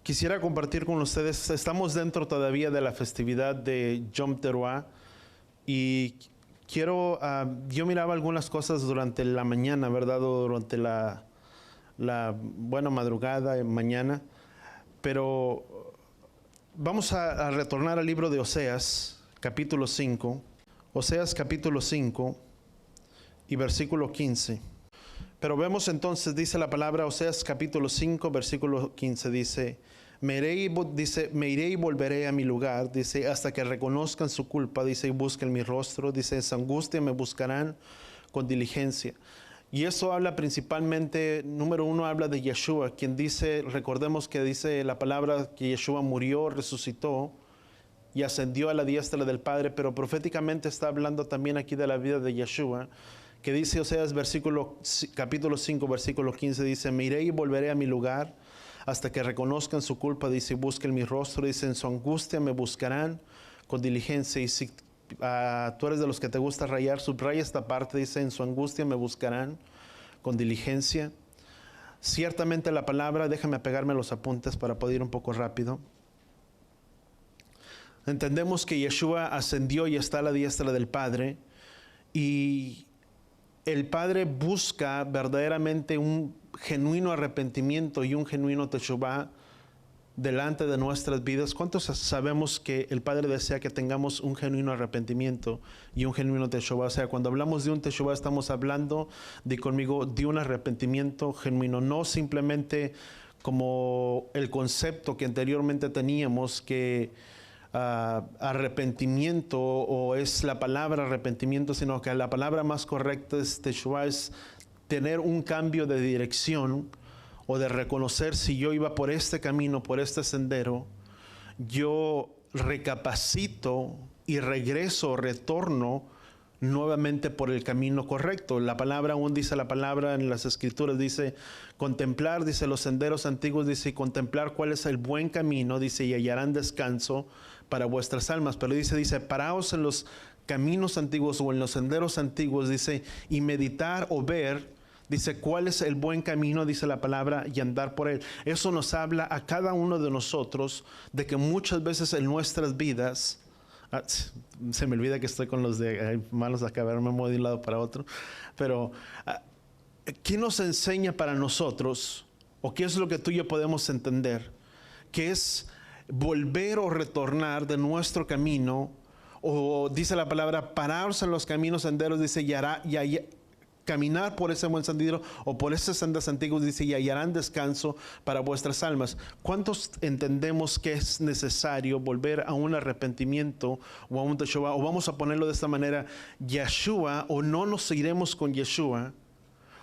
Quisiera compartir con ustedes, estamos dentro todavía de la festividad de Yom Teruah y yo miraba algunas cosas durante la mañana, ¿verdad? O durante la buena madrugada, mañana, pero vamos a retornar al libro de Oseas, capítulo 5, Oseas capítulo 5 y versículo 15. Pero vemos entonces, dice la palabra, Oseas capítulo 5, versículo 15, dice, me iré y volveré a mi lugar, dice, hasta que reconozcan su culpa, dice, y busquen mi rostro, dice, en su angustia me buscarán con diligencia. Y eso habla principalmente, número uno, habla de Yeshua, quien dice, recordemos que dice la palabra que Yeshua murió, resucitó y ascendió a la diestra del Padre, pero proféticamente está hablando también aquí de la vida de Yeshua, que dice Oseas capítulo 5, versículo 15, dice, me iré y volveré a mi lugar hasta que reconozcan su culpa, dice, y busquen mi rostro, dice, en su angustia me buscarán con diligencia. Y si tú eres de los que te gusta rayar, subraya esta parte, dice, en su angustia me buscarán con diligencia. Ciertamente la palabra, déjame pegarme los apuntes para poder ir un poco rápido. Entendemos que Yeshua ascendió y está a la diestra del Padre, y el Padre busca verdaderamente un genuino arrepentimiento y un genuino teshuvah delante de nuestras vidas. ¿Cuántos sabemos que el Padre desea que tengamos un genuino arrepentimiento y un genuino teshuvah? O sea, cuando hablamos de un teshuvah estamos hablando de un arrepentimiento genuino, no simplemente como el concepto que anteriormente teníamos que arrepentimiento o es la palabra arrepentimiento, sino que la palabra más correcta es teshuvah, es tener un cambio de dirección o de reconocer si yo iba por este camino, por este sendero, yo recapacito y retorno nuevamente por el camino correcto. La palabra, aún dice la palabra en las escrituras, dice contemplar, dice los senderos antiguos, dice contemplar cuál es el buen camino, dice y hallarán descanso para vuestras almas. Pero dice paraos en los caminos antiguos o en los senderos antiguos, dice, y meditar o ver, dice, cuál es el buen camino, dice la palabra, y andar por él. Eso nos habla a cada uno de nosotros de que muchas veces en nuestras vidas, se me olvida que estoy con los de manos acá, a ver, me muevo de un lado para otro, pero ¿qué nos enseña para nosotros? ¿O qué es lo que tú y yo podemos entender? Que es volver o retornar de nuestro camino, o dice la palabra, pararos en los caminos senderos, dice, caminar por ese buen sendero o por esas sendas antiguas, dice, y hallarán descanso para vuestras almas. ¿Cuántos entendemos que es necesario volver a un arrepentimiento o a un teshuvah? O vamos a ponerlo de esta manera, Yeshua, o no nos iremos con Yeshua,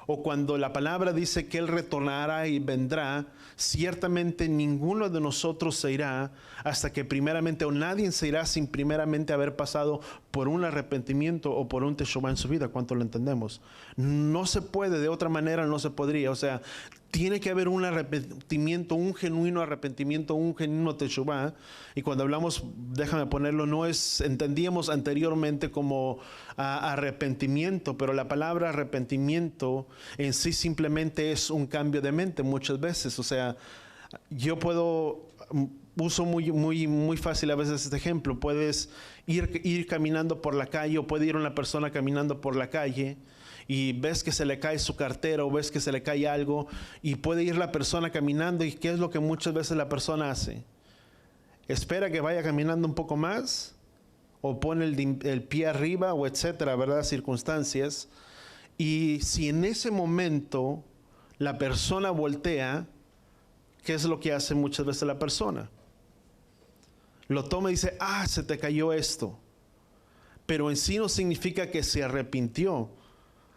o cuando la palabra dice que Él retornará y vendrá, ciertamente ninguno de nosotros se irá hasta que primeramente, o nadie se irá sin primeramente haber pasado por un arrepentimiento o por un teshuvah en su vida. ¿Cuánto lo entendemos? No se puede, de otra manera no se podría. O sea, tiene que haber un arrepentimiento, un genuino arrepentimiento, un genuino teshuvah. Y cuando hablamos, déjame ponerlo, entendíamos anteriormente como arrepentimiento, pero la palabra arrepentimiento en sí simplemente es un cambio de mente muchas veces. O sea, yo uso muy fácil a veces este ejemplo. Puedes ir caminando por la calle, o puede ir una persona caminando por la calle y ves que se le cae su cartera o ves que se le cae algo, y puede ir la persona caminando, y ¿qué es lo que muchas veces la persona hace? Espera que vaya caminando un poco más, o pone el pie arriba, o etcétera, ¿verdad? Circunstancias. Y si en ese momento la persona voltea, ¿qué es lo que hace muchas veces la persona? Lo toma y dice, se te cayó esto. Pero en sí no significa que se arrepintió.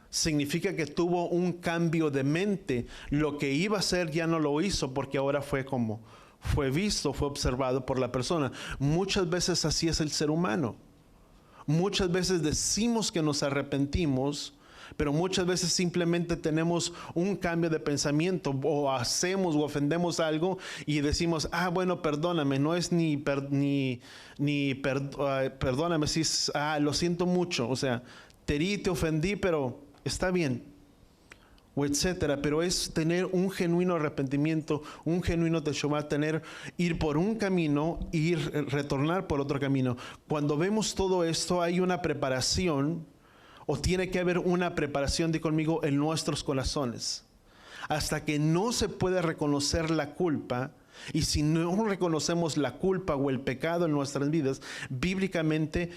Significa que tuvo un cambio de mente. Lo que iba a hacer ya no lo hizo, porque ahora fue visto, fue observado por la persona. Muchas veces así es el ser humano. Muchas veces decimos que nos arrepentimos, pero muchas veces simplemente tenemos un cambio de pensamiento, o hacemos o ofendemos algo y decimos, bueno, perdóname, no es perdóname, si lo siento mucho, o sea, te herí, te ofendí, pero está bien. o etcétera, pero es tener un genuino arrepentimiento, un genuino teshuvá, ir por un camino y retornar por otro camino. Cuando vemos todo esto, hay una preparación, o tiene que haber una preparación, di conmigo, en nuestros corazones. Hasta que no se puede reconocer la culpa, y si no reconocemos la culpa o el pecado en nuestras vidas, bíblicamente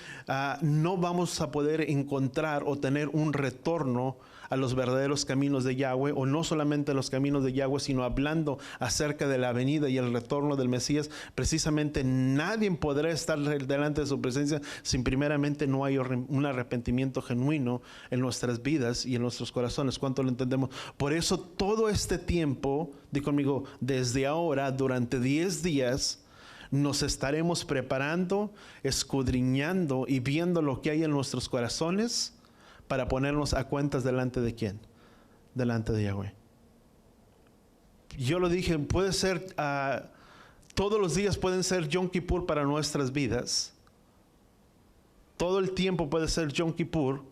no vamos a poder encontrar o tener un retorno a los verdaderos caminos de Yahweh, o no solamente a los caminos de Yahweh, sino hablando acerca de la venida y el retorno del Mesías. Precisamente nadie podrá estar delante de su presencia sin primeramente no hay un arrepentimiento genuino en nuestras vidas y en nuestros corazones. ¿Cuánto lo entendemos? Por eso todo este tiempo, di conmigo, desde ahora, durante 10 días, nos estaremos preparando, escudriñando y viendo lo que hay en nuestros corazones, para ponernos a cuentas delante de ¿quién? Delante de Yahweh. Yo lo dije, puede ser, todos los días pueden ser Yom Kippur para nuestras vidas. Todo el tiempo puede ser Yom Kippur,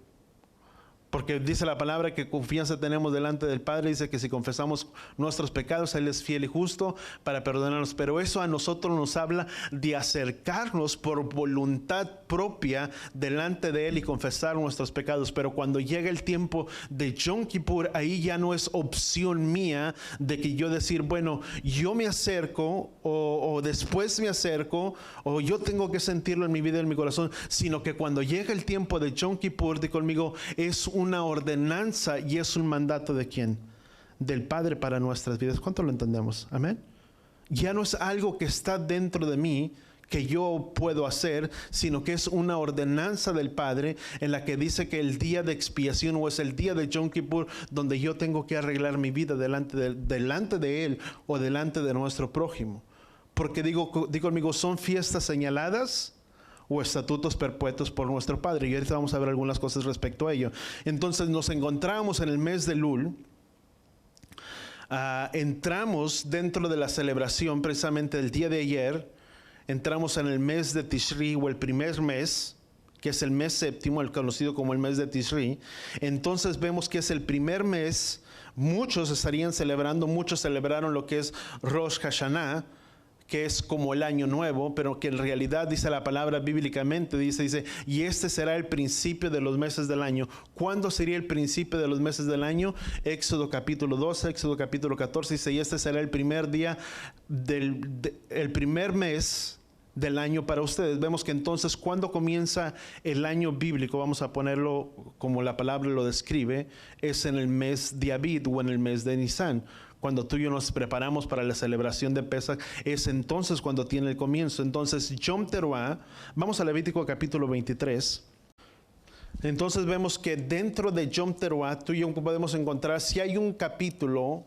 porque dice la palabra que confianza tenemos delante del Padre. Dice que si confesamos nuestros pecados, Él es fiel y justo para perdonarnos. Pero eso a nosotros nos habla de acercarnos por voluntad propia delante de Él y confesar nuestros pecados. Pero cuando llega el tiempo de Yom Kippur, ahí ya no es opción mía de que yo decir, bueno, yo me acerco o después me acerco, o yo tengo que sentirlo en mi vida y en mi corazón, sino que cuando llega el tiempo de Yom Kippur, di conmigo, es una ordenanza y es un mandato de ¿quién? Del Padre para nuestras vidas. ¿Cuánto lo entendemos? Amén. Ya no es algo que está dentro de mí que yo puedo hacer, sino que es una ordenanza del Padre en la que dice que el día de expiación, o es el día de Yom Kippur, donde yo tengo que arreglar mi vida delante de Él o delante de nuestro prójimo. Porque digo conmigo, son fiestas señaladas o estatutos perpetuos por nuestro Padre. Y ahorita vamos a ver algunas cosas respecto a ello. Entonces nos encontramos en el mes de Elul. Entramos dentro de la celebración precisamente del día de ayer. Entramos en el mes de Tishri, o el primer mes, que es el mes séptimo, el conocido como el mes de Tishri. Entonces vemos que es el primer mes. Muchos estarían celebrando, muchos celebraron lo que es Rosh Hashanah, que es como el año nuevo, pero que en realidad dice la palabra bíblicamente, dice, y este será el principio de los meses del año. ¿Cuándo sería el principio de los meses del año? Éxodo capítulo 12, Éxodo capítulo 14, dice, y este será el primer día el primer mes del año para ustedes. Vemos que entonces, ¿cuándo comienza el año bíblico? Vamos a ponerlo como la palabra lo describe, es en el mes de Abid o en el mes de Nisan. Cuando tú y yo nos preparamos para la celebración de Pesach, es entonces cuando tiene el comienzo. Entonces, Yom Teruah, vamos a Levítico capítulo 23. Entonces vemos que dentro de Yom Teruah, tú y yo podemos encontrar, si hay un capítulo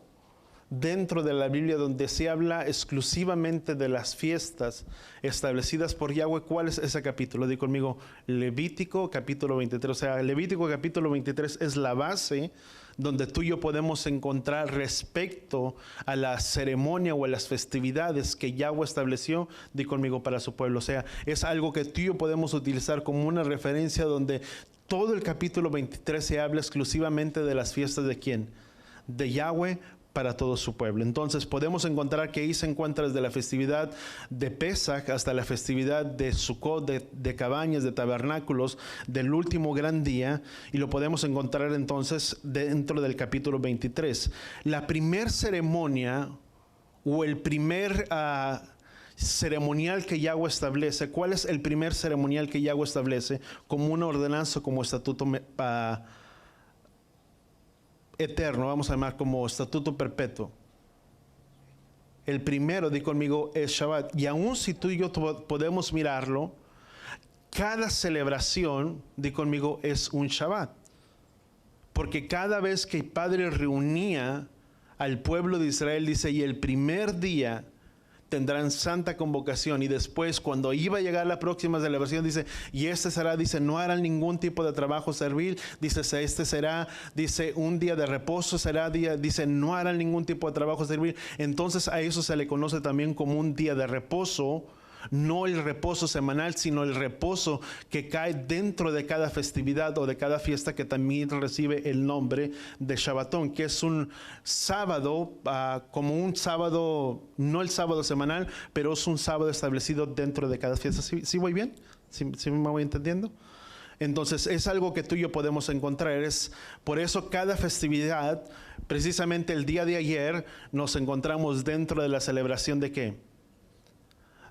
dentro de la Biblia donde se habla exclusivamente de las fiestas establecidas por Yahweh, ¿cuál es ese capítulo? Di conmigo, Levítico capítulo 23. O sea, Levítico capítulo 23 es la base donde tú y yo podemos encontrar respecto a la ceremonia o a las festividades que Yahweh estableció, di conmigo, para su pueblo. O sea, es algo que tú y yo podemos utilizar como una referencia donde todo el capítulo 23 se habla exclusivamente de las fiestas de ¿quién? De Yahweh para todo su pueblo. Entonces podemos encontrar que ahí se encuentra desde la festividad de Pesach hasta la festividad de Sukkot, de cabañas, de tabernáculos, del último gran día, y lo podemos encontrar entonces dentro del capítulo 23. La primer ceremonia o el primer ceremonial que Yahweh establece, ¿cuál es el primer ceremonial que Yahweh establece como una ordenanza, como estatuto eterno, vamos a llamar como estatuto perpetuo? El primero, di conmigo, es Shabbat. Y aún si tú y yo podemos mirarlo, cada celebración, di conmigo, es un Shabbat. Porque cada vez que el Padre reunía al pueblo de Israel, dice, y el primer día tendrán santa convocación, y después cuando iba a llegar la próxima celebración, dice, y este será, dice, no harán ningún tipo de trabajo servil, dice, este será, dice, un día de reposo será día, dice, no harán ningún tipo de trabajo servil. Entonces a eso se le conoce también como un día de reposo, No el reposo semanal, sino el reposo que cae dentro de cada festividad o de cada fiesta, que también recibe el nombre de Shabbatón, que es un sábado, como un sábado, no el sábado semanal, pero es un sábado establecido dentro de cada fiesta. ¿Sí voy bien? ¿Sí me voy entendiendo? Entonces es algo que tú y yo podemos encontrar. Por eso cada festividad, precisamente el día de ayer, nos encontramos dentro de la celebración de ¿qué?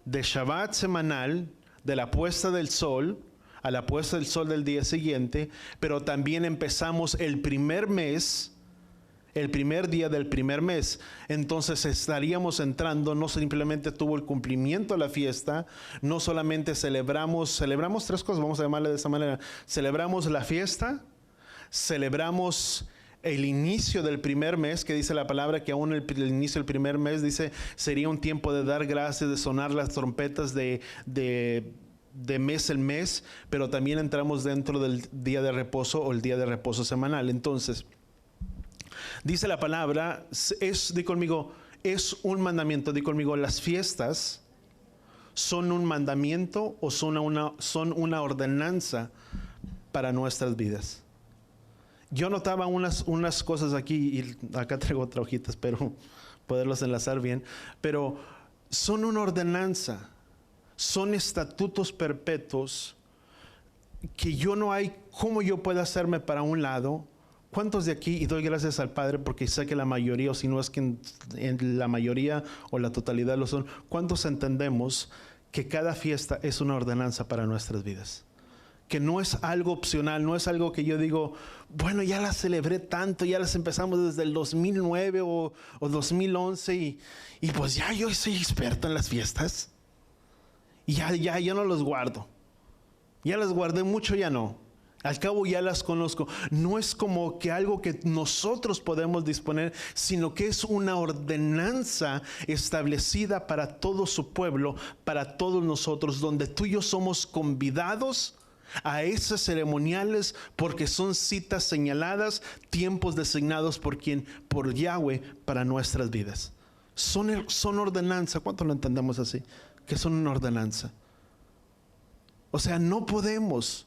De Shabbat semanal, de la puesta del sol a la puesta del sol del día siguiente, pero también empezamos el primer mes, el primer día del primer mes. Entonces estaríamos entrando, no simplemente tuvo el cumplimiento de la fiesta, no solamente celebramos tres cosas, vamos a llamarle de esa manera. Celebramos la fiesta, celebramos el inicio del primer mes, que dice la palabra que aún el inicio del primer mes, dice, sería un tiempo de dar gracias, de sonar las trompetas de mes en mes, pero también entramos dentro del día de reposo o el día de reposo semanal. Entonces, dice la palabra, di conmigo, es un mandamiento. Di conmigo, las fiestas son un mandamiento o son una ordenanza para nuestras vidas. Yo notaba unas cosas aquí, y acá traigo otras hojitas, pero poderlos enlazar bien. Pero son una ordenanza, son estatutos perpetuos que no hay cómo yo pueda hacerme para un lado. ¿Cuántos de aquí, y doy gracias al Padre porque sé que la mayoría, o si no es que en la mayoría o la totalidad lo son, cuántos entendemos que cada fiesta es una ordenanza para nuestras vidas? Que no es algo opcional, no es algo que yo digo, bueno, ya las celebré tanto, ya las empezamos desde el 2009 o 2011 y pues ya yo soy experto en las fiestas y ya no los guardo. Ya las guardé mucho, ya no. Al cabo ya las conozco. No es como que algo que nosotros podemos disponer, sino que es una ordenanza establecida para todo su pueblo, para todos nosotros, donde tú y yo somos convidados a esas ceremoniales porque son citas señaladas, tiempos designados por Yahweh para nuestras vidas. Son ordenanza. ¿Cuánto lo entendemos así? Que son una ordenanza. O sea, no podemos.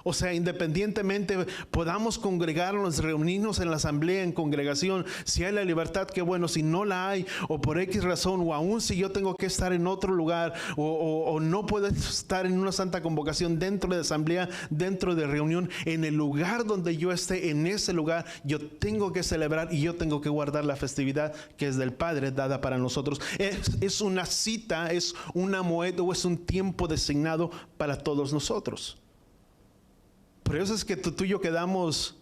O sea, independientemente podamos congregarnos, reunirnos en la asamblea, en congregación, si hay la libertad, qué bueno. Si no la hay, o por X razón, o aún si yo tengo que estar en otro lugar, o no puedo estar en una santa convocación dentro de asamblea, dentro de reunión, en el lugar donde yo esté, en ese lugar, yo tengo que celebrar y yo tengo que guardar la festividad que es del Padre dada para nosotros. Es una cita, es una moeda o es un tiempo designado para todos nosotros. Por eso es que tú y yo quedamos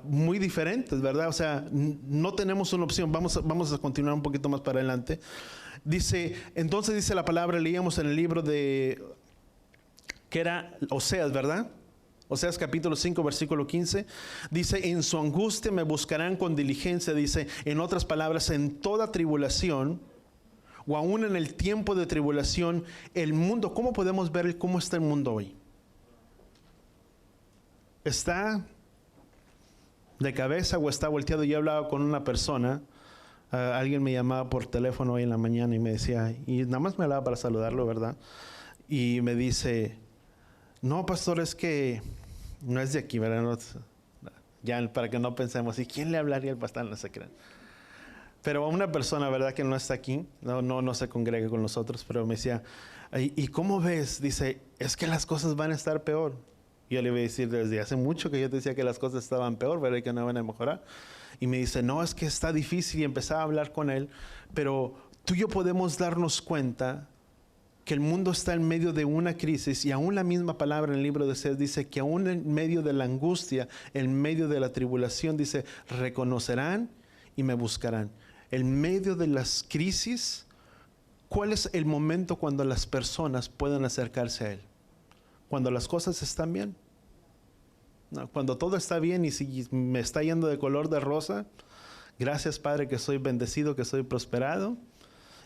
muy diferentes, ¿verdad? O sea, no tenemos una opción. Vamos a continuar un poquito más para adelante. Entonces dice la palabra, leíamos en el libro que era Oseas, ¿verdad? Oseas capítulo 5, versículo 15. Dice, en su angustia me buscarán con diligencia. Dice, en otras palabras, en toda tribulación, o aún en el tiempo de tribulación, el mundo, ¿cómo podemos ver cómo está el mundo hoy? ¿Está de cabeza o está volteado? Yo hablaba con una persona, alguien me llamaba por teléfono hoy en la mañana y me decía, y nada más me hablaba para saludarlo, ¿verdad? Y me dice, no, pastor, es que no es de aquí, ¿verdad? No, ya para que no pensemos, ¿y quién le hablaría al pastor? No se crean. Pero a una persona, ¿verdad? Que no está aquí, no se congrega con nosotros, pero me decía, ¿y cómo ves? Dice, es que las cosas van a estar peor. Yo le voy a decir, desde hace mucho que yo te decía que las cosas estaban peor, ¿verdad? Y que no van a mejorar. Y me dice, no, es que está difícil. Y empezaba a hablar con él. Pero tú y yo podemos darnos cuenta que el mundo está en medio de una crisis. Y aún la misma palabra en el libro de Oseas dice que aún en medio de la angustia, en medio de la tribulación, dice, reconocerán y me buscarán. En medio de las crisis, ¿cuál es el momento cuando las personas pueden acercarse a Él? Cuando las cosas están bien. No, cuando todo está bien y si me está yendo de color de rosa, gracias Padre que soy bendecido, que soy prosperado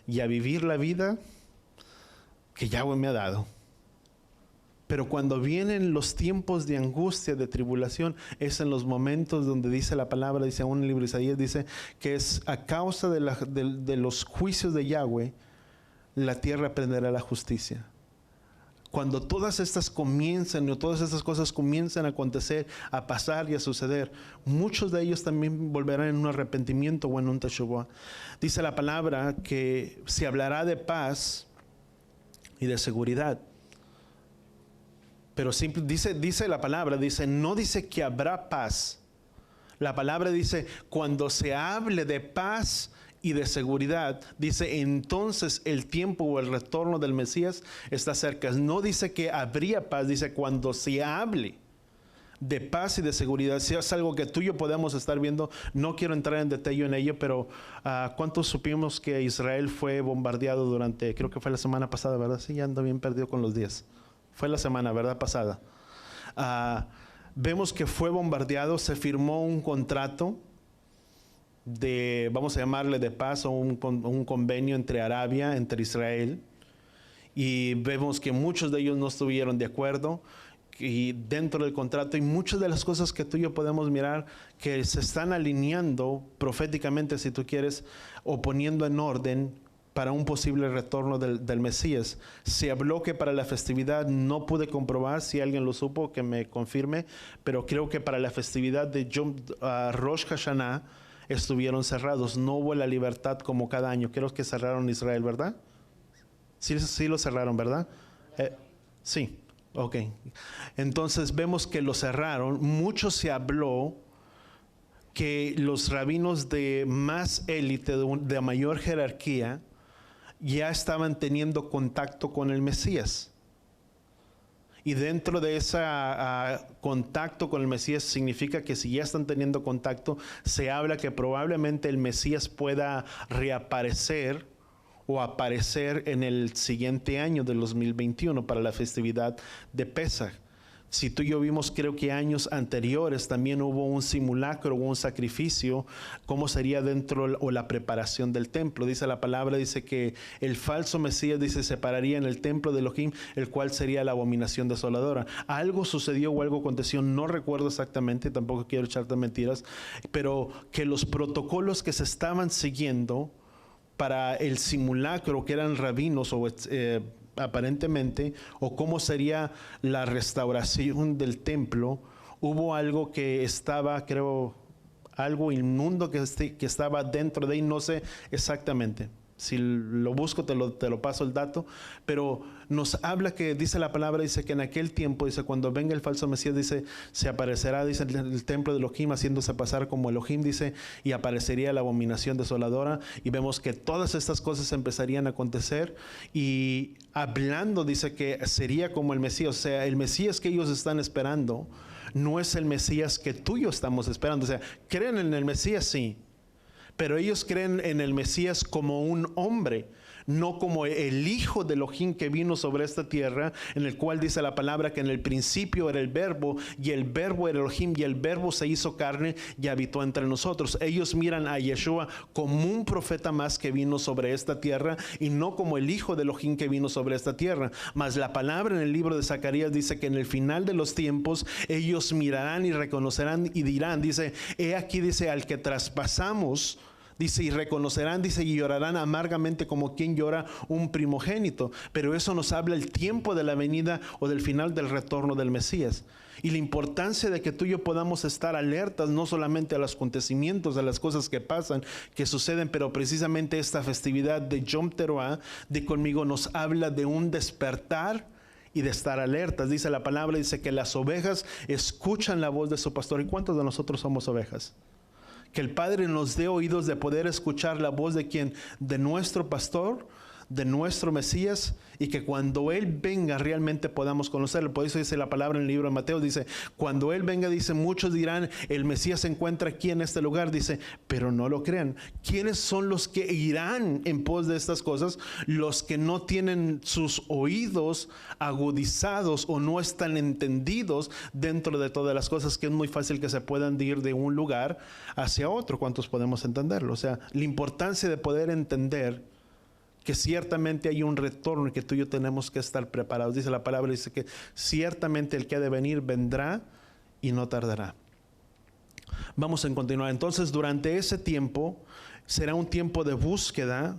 y a vivir la vida que Yahweh me ha dado. Pero cuando vienen los tiempos de angustia, de tribulación, es en los momentos donde dice la palabra, dice aún en el libro de Isaías, dice que es a causa de los juicios de Yahweh, la tierra aprenderá la justicia. Cuando todas estas comiencen, o todas estas cosas comiencen a acontecer, a pasar y a suceder, muchos de ellos también volverán en un arrepentimiento o en un teshuvah. Dice la palabra que se hablará de paz y de seguridad. Pero dice la palabra, no dice que habrá paz. La palabra dice, cuando se hable de paz y de seguridad, dice, entonces el tiempo o el retorno del Mesías está cerca. No dice que habría paz, dice cuando se hable de paz y de seguridad. Si es algo que tú y yo podemos estar viendo, no quiero entrar en detalle en ello, pero ¿cuántos supimos que Israel fue bombardeado durante, creo que fue la semana pasada, ¿verdad? Sí, ya ando bien perdido con los días. Fue la semana, ¿verdad? Pasada. Vemos que fue bombardeado, se firmó un contrato de, vamos a llamarle de paz, o un convenio entre Arabia, entre Israel, y vemos que muchos de ellos no estuvieron de acuerdo y dentro del contrato, y muchas de las cosas que tú y yo podemos mirar que se están alineando proféticamente, si tú quieres, o poniendo en orden para un posible retorno del Mesías. Se habló que para la festividad, no pude comprobar, si alguien lo supo que me confirme, pero creo que para la festividad de Rosh Hashanah estuvieron cerrados. No hubo la libertad como cada año. Creo que cerraron Israel, ¿verdad? Sí lo cerraron, ¿verdad? Sí, ok. Entonces vemos que lo cerraron. Mucho se habló que los rabinos de más élite, de mayor jerarquía, ya estaban teniendo contacto con el Mesías. Y dentro de ese contacto con el Mesías significa que si ya están teniendo contacto, se habla que probablemente el Mesías pueda reaparecer o aparecer en el siguiente año del 2021 para la festividad de Pesaj. Si tú y yo vimos, creo que años anteriores también hubo un simulacro o un sacrificio, cómo sería dentro o la preparación del templo. Dice la palabra, dice que el falso Mesías, dice, se pararía en el templo de Elohim, el cual sería la abominación desoladora. Algo sucedió o algo aconteció, no recuerdo exactamente, tampoco quiero echarte mentiras, pero que los protocolos que se estaban siguiendo para el simulacro, que eran rabinos o aparentemente, o cómo sería la restauración del templo, hubo algo que estaba, creo, algo inmundo que estaba dentro de ahí, no sé exactamente. Si lo busco, te lo paso el dato, pero nos habla que, dice la palabra, dice que en aquel tiempo, dice, cuando venga el falso Mesías, dice, se aparecerá, dice, el templo de Elohim, haciéndose pasar como Elohim, dice, y aparecería la abominación desoladora, y vemos que todas estas cosas empezarían a acontecer, y hablando, dice que sería como el Mesías, o sea, el Mesías que ellos están esperando, no es el Mesías que tú y yo estamos esperando. O sea, ¿creen en el Mesías? Sí. Pero ellos creen en el Mesías como un hombre, no como el Hijo de Elohim que vino sobre esta tierra, en el cual dice la palabra que en el principio era el Verbo, y el Verbo era Elohim, y el Verbo se hizo carne y habitó entre nosotros. Ellos miran a Yeshua como un profeta más que vino sobre esta tierra, y no como el Hijo de Elohim que vino sobre esta tierra. Mas la palabra en el libro de Zacarías dice que en el final de los tiempos ellos mirarán y reconocerán y dirán, dice, he aquí, dice, al que traspasamos, dice, y reconocerán, dice, y llorarán amargamente como quien llora un primogénito. Pero eso nos habla el tiempo de la venida o del final del retorno del Mesías. Y la importancia de que tú y yo podamos estar alertas, no solamente a los acontecimientos, a las cosas que pasan, que suceden, pero precisamente esta festividad de Yom Teruah, de conmigo, nos habla de un despertar y de estar alertas. Dice la palabra, dice que las ovejas escuchan la voz de su pastor. ¿Y cuántos de nosotros somos ovejas? Que el Padre nos dé oídos de poder escuchar la voz de quien, de nuestro pastor, de nuestro Mesías, y que cuando Él venga realmente podamos conocerlo. Por eso dice la palabra en el libro de Mateo, dice, cuando Él venga, dice, muchos dirán, el Mesías se encuentra aquí en este lugar, dice, pero no lo crean. ¿Quiénes son los que irán en pos de estas cosas? Los que no tienen sus oídos agudizados o no están entendidos dentro de todas las cosas, que es muy fácil que se puedan ir de un lugar hacia otro. ¿Cuántos podemos entenderlo? O sea, la importancia de poder entender que ciertamente hay un retorno y que tú y yo tenemos que estar preparados. Dice la palabra, dice que ciertamente el que ha de venir vendrá y no tardará. Vamos a continuar. Entonces, durante ese tiempo será un tiempo de búsqueda,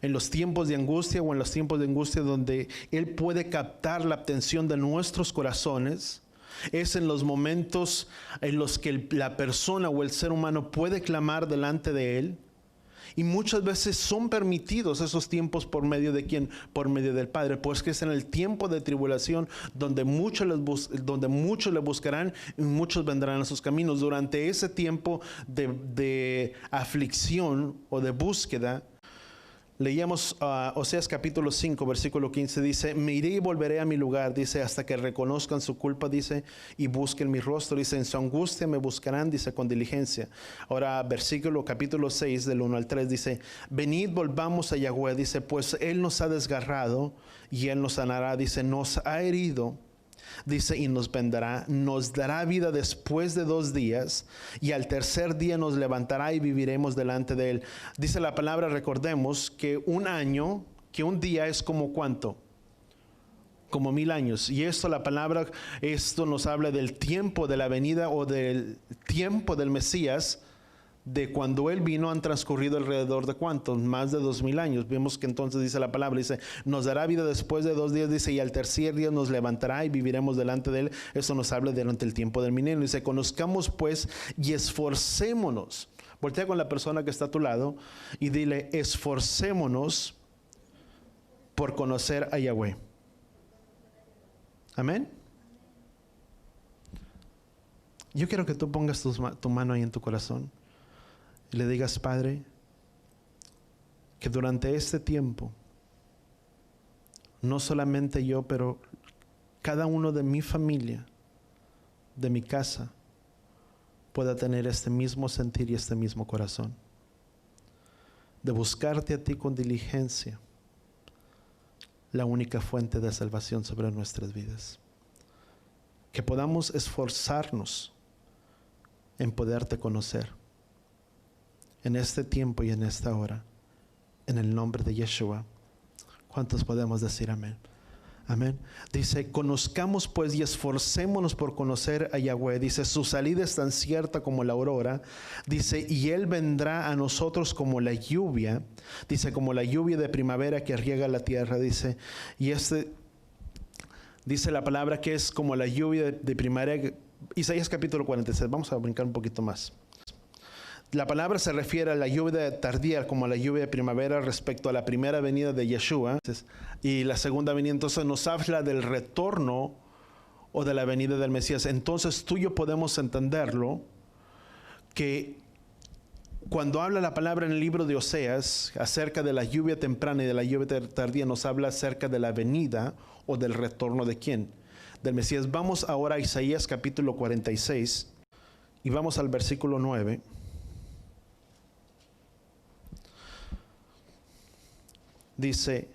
en los tiempos de angustia o en los tiempos de angustia donde Él puede captar la atención de nuestros corazones. Es en los momentos en los que la persona o el ser humano puede clamar delante de Él. Y muchas veces son permitidos esos tiempos por medio de ¿quién? Por medio del Padre. Pues que es en el tiempo de tribulación donde muchos le buscarán y muchos vendrán a sus caminos. Durante ese tiempo de aflicción o de búsqueda, leíamos Oseas capítulo 5, versículo 15, dice: me iré y volveré a mi lugar, dice, hasta que reconozcan su culpa, dice, y busquen mi rostro, dice, en su angustia me buscarán, dice, con diligencia. Ahora, versículo capítulo 6, del 1 al 3, dice: venid, volvamos a Yahweh, dice, pues Él nos ha desgarrado y Él nos sanará, dice, nos ha herido, dice, y nos vendará, nos dará vida después de 2 días, y al tercer día nos levantará y viviremos delante de Él. Dice la palabra, recordemos que un día es como ¿cuánto? Como 1000 años. Y esto nos habla del tiempo de la venida o del tiempo del Mesías. De cuando Él vino han transcurrido alrededor de ¿cuánto? Más de 2000 años. Vemos que entonces dice la palabra, dice, nos dará vida después de 2 días, dice, y al tercer día nos levantará y viviremos delante de Él. Eso nos habla durante el tiempo del milenio. Dice, conozcamos pues y esforcémonos. Voltea con la persona que está a tu lado y dile, esforcémonos por conocer a Yahweh. Amén. Yo quiero que tú pongas tu mano ahí en tu corazón y le digas: Padre, que durante este tiempo, no solamente yo, pero cada uno de mi familia, de mi casa, pueda tener este mismo sentir y este mismo corazón, de buscarte a ti con diligencia, la única fuente de salvación sobre nuestras vidas. Que podamos esforzarnos en poderte conocer en este tiempo y en esta hora, en el nombre de Yeshua. ¿Cuántos podemos decir amén? Amén. Dice, conozcamos pues y esforcémonos por conocer a Yahweh. Dice, su salida es tan cierta como la aurora. Dice, y Él vendrá a nosotros como la lluvia. Dice, como la lluvia de primavera que riega la tierra. Dice, y dice la palabra que es como la lluvia de primavera. Isaías capítulo 46. Vamos a brincar un poquito más. La palabra se refiere a la lluvia tardía como a la lluvia de primavera respecto a la primera venida de Yeshua. Y la segunda venida entonces nos habla del retorno o de la venida del Mesías. Entonces tú y yo podemos entenderlo que cuando habla la palabra en el libro de Oseas acerca de la lluvia temprana y de la lluvia tardía, nos habla acerca de la venida o del retorno de ¿quién? Del Mesías. Vamos ahora a Isaías capítulo 46 y vamos al versículo 9. Dice,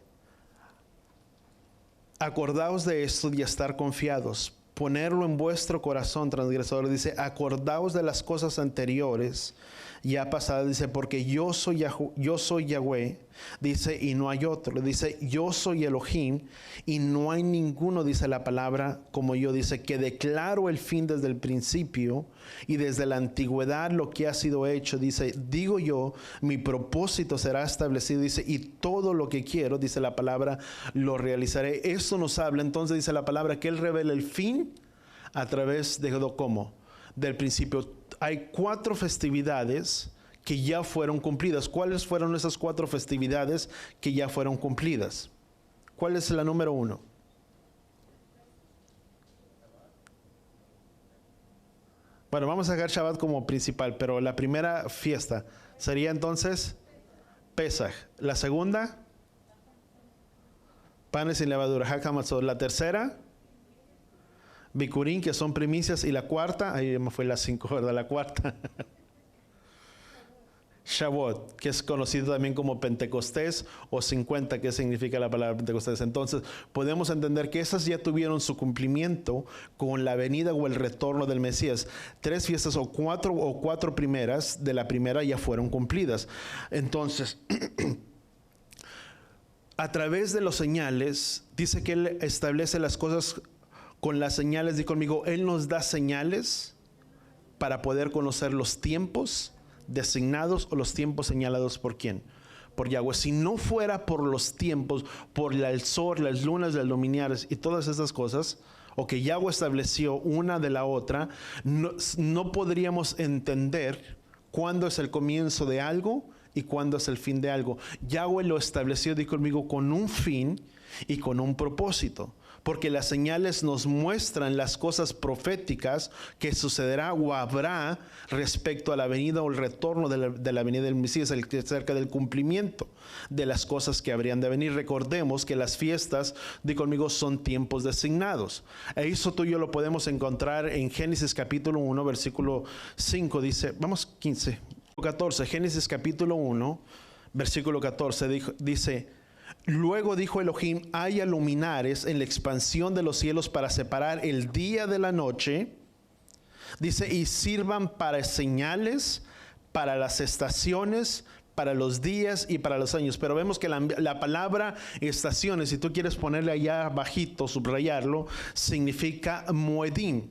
acordaos de esto y estar confiados, ponerlo en vuestro corazón, transgresores. Dice, acordaos de las cosas anteriores ya pasadas. Dice, porque yo soy Yahweh, dice, y no hay otro. Dice, yo soy Elohim y no hay ninguno, dice la palabra, como yo. Dice, que declaro el fin desde el principio y desde la antigüedad lo que ha sido hecho. Dice, digo yo, mi propósito será establecido. Dice, y todo lo que quiero, dice la palabra, lo realizaré. Esto nos habla, entonces dice la palabra, que Él revela el fin a través de ¿cómo? Del principio. Hay 4 festividades que ya fueron cumplidas. ¿Cuáles fueron esas 4 festividades que ya fueron cumplidas? ¿Cuál es la número 1? Bueno, vamos a dejar Shabbat como principal, pero la primera fiesta sería entonces Pesaj. La segunda, panes sin levadura, Hag HaMatzot. La tercera, Bikurim, que son primicias. Y la cuarta, ahí me fue la 5, ¿verdad? La cuarta, Shavuot, que es conocido también como Pentecostés o 50, que significa la palabra Pentecostés. Entonces, podemos entender que esas ya tuvieron su cumplimiento con la venida o el retorno del Mesías. 3 fiestas o cuatro primeras de la primera ya fueron cumplidas. Entonces, a través de los señales, dice que Él establece las cosas con las señales. Di conmigo, Él nos da señales para poder conocer los tiempos designados o los tiempos señalados por quién, por Yahweh. Si no fuera por los tiempos, por el sol, las lunas, las luminarias y todas estas cosas, o que Yahweh estableció una de la otra, no podríamos entender cuándo es el comienzo de algo y cuándo es el fin de algo. Yahweh lo estableció, dijo conmigo, con un fin y con un propósito. Porque las señales nos muestran las cosas proféticas que sucederá o habrá respecto a la venida o el retorno de la venida del Mesías, acerca del cumplimiento de las cosas que habrían de venir. Recordemos que las fiestas, di conmigo, son tiempos designados. Eso tú y yo lo podemos encontrar en Génesis capítulo 1, versículo 5. Dice, vamos 15, 14, Génesis capítulo 1, versículo 14, dice: Luego dijo Elohim, haya luminares en la expansión de los cielos para separar el día de la noche. Dice, y sirvan para señales, para las estaciones, para los días y para los años. Pero vemos que la palabra estaciones, si tú quieres ponerle allá bajito, subrayarlo, significa moedim.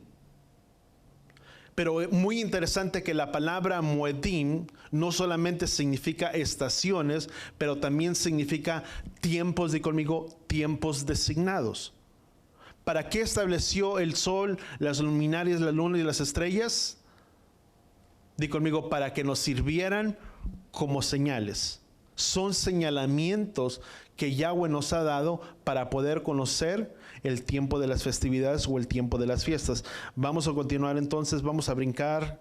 Pero es muy interesante que la palabra moedim no solamente significa estaciones, pero también significa tiempos, di conmigo, tiempos designados. ¿Para qué estableció el sol, las luminarias, la luna y las estrellas? Di conmigo, para que nos sirvieran como señales. Son señalamientos que Yahweh nos ha dado para poder conocer el tiempo de las festividades o el tiempo de las fiestas. Vamos a continuar entonces, vamos a brincar.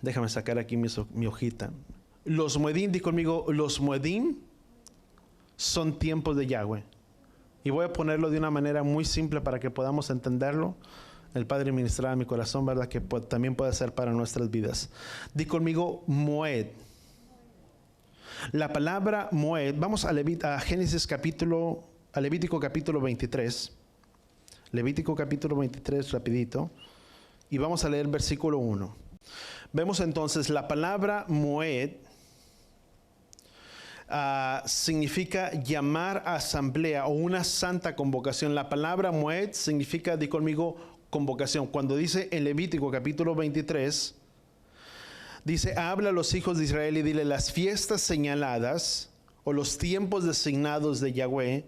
Déjame sacar aquí mi hojita. Los moedim, di conmigo, los moedim son tiempos de Yahweh. Y voy a ponerlo de una manera muy simple para que podamos entenderlo. El Padre ministraba a mi corazón, ¿verdad? Que también puede ser para nuestras vidas. Di conmigo, moed. La palabra moed, vamos a Levítico capítulo 23. Levítico capítulo 23, rapidito. Y vamos a leer versículo 1. Vemos entonces la palabra moed significa llamar a asamblea o una santa convocación. La palabra moed significa, di conmigo, convocación. Cuando dice en Levítico capítulo 23, dice, habla a los hijos de Israel y dile, las fiestas señaladas o los tiempos designados de Yahweh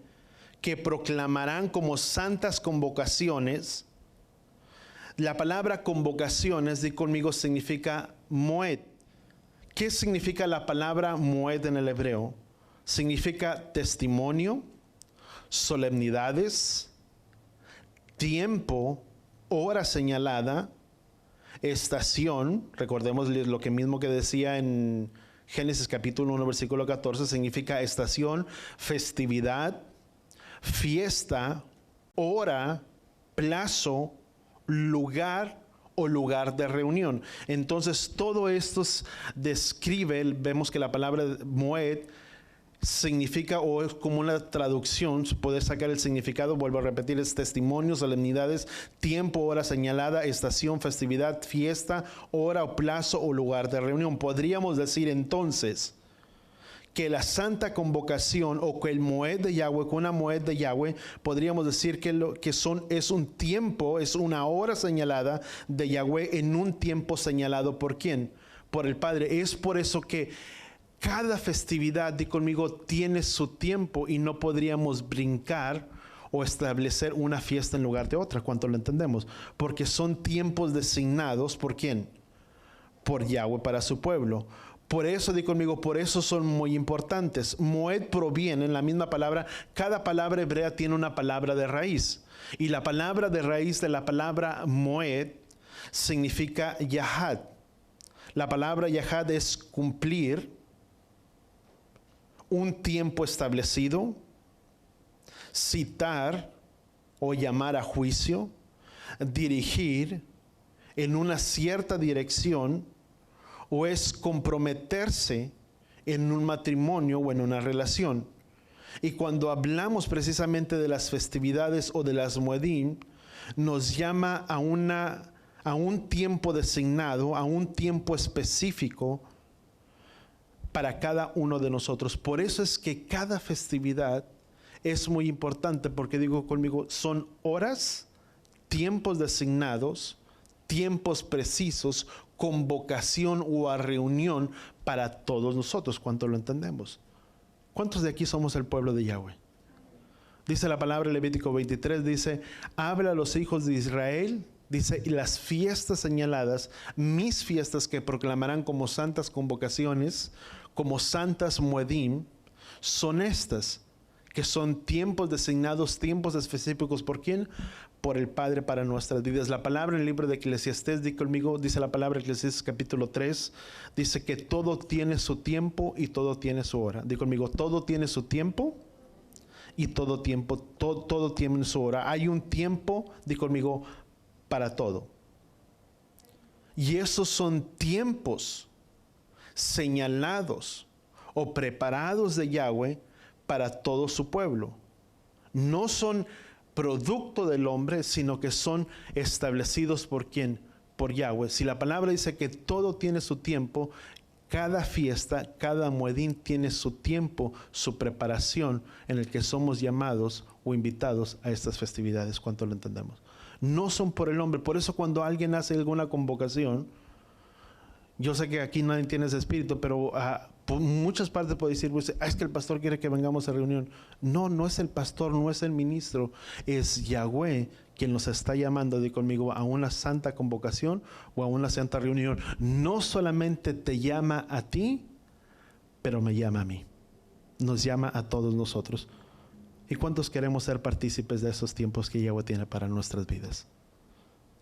que proclamarán como santas convocaciones. La palabra convocaciones, di conmigo, significa moed. ¿Qué significa la palabra moed en el hebreo? Significa testimonio, solemnidades, tiempo, hora señalada, estación. Recordemos lo que mismo que decía en Génesis capítulo 1 versículo 14, significa estación, festividad, fiesta, hora, plazo, lugar o lugar de reunión. Entonces todo esto describe, vemos que la palabra moed significa, o es como una traducción, poder sacar el significado, vuelvo a repetir, es testimonio, solemnidades, tiempo, hora señalada, estación, festividad, fiesta, hora o plazo o lugar de reunión. Podríamos decir entonces que la santa convocación o que el moed de Yahweh, con una moed de Yahweh, podríamos decir que es un tiempo, es una hora señalada de Yahweh en un tiempo señalado. ¿Por quién? Por el Padre. Es por eso que cada festividad, di conmigo, tiene su tiempo y no podríamos brincar o establecer una fiesta en lugar de otra. ¿Cuánto lo entendemos? Porque son tiempos designados. ¿Por quién? Por Yahweh para su pueblo. Por eso, di conmigo, por eso son muy importantes. Moed proviene en la misma palabra. Cada palabra hebrea tiene una palabra de raíz. Y la palabra de raíz de la palabra moed significa yahad. La palabra yahad es cumplir un tiempo establecido, citar o llamar a juicio, dirigir en una cierta dirección, o es comprometerse en un matrimonio o en una relación. Y cuando hablamos precisamente de las festividades o de las moedim, nos llama a un tiempo designado, a un tiempo específico para cada uno de nosotros. Por eso es que cada festividad es muy importante, porque digo conmigo, son horas, tiempos designados, tiempos precisos, convocación o a reunión para todos nosotros. ¿Cuánto lo entendemos? ¿Cuántos de aquí somos el pueblo de Yahweh? Dice la palabra en Levítico 23, dice, habla a los hijos de Israel, dice, y las fiestas señaladas, mis fiestas que proclamarán como santas convocaciones, como santas muedim, son estas, que son tiempos designados, tiempos específicos. ¿Por quién? Por el Padre para nuestras vidas. La palabra en el libro de Eclesiastés, di conmigo, dice la palabra en Eclesiastés capítulo 3, dice que todo tiene su tiempo y todo tiene su hora. Di conmigo, todo tiene su tiempo y todo tiene su hora. Hay un tiempo, di conmigo, para todo. Y esos son tiempos señalados o preparados de Yahweh para todo su pueblo. No son producto del hombre, sino que son establecidos por ¿quién? Por Yahweh. Si la palabra dice que todo tiene su tiempo, cada fiesta, cada muedín tiene su tiempo, su preparación en el que somos llamados o invitados a estas festividades. ¿Cuánto lo entendemos? No son por el hombre. Por eso cuando alguien hace alguna convocación, yo sé que aquí nadie tiene ese espíritu, pero por muchas partes puede decir, pues, es que el pastor quiere que vengamos a reunión. No, no es el pastor, no es el ministro, es Yahweh quien nos está llamando, di conmigo, a una santa convocación o a una santa reunión. No solamente te llama a ti, pero me llama a mí. Nos llama a todos nosotros. ¿Y cuántos queremos ser partícipes de esos tiempos que Yahweh tiene para nuestras vidas?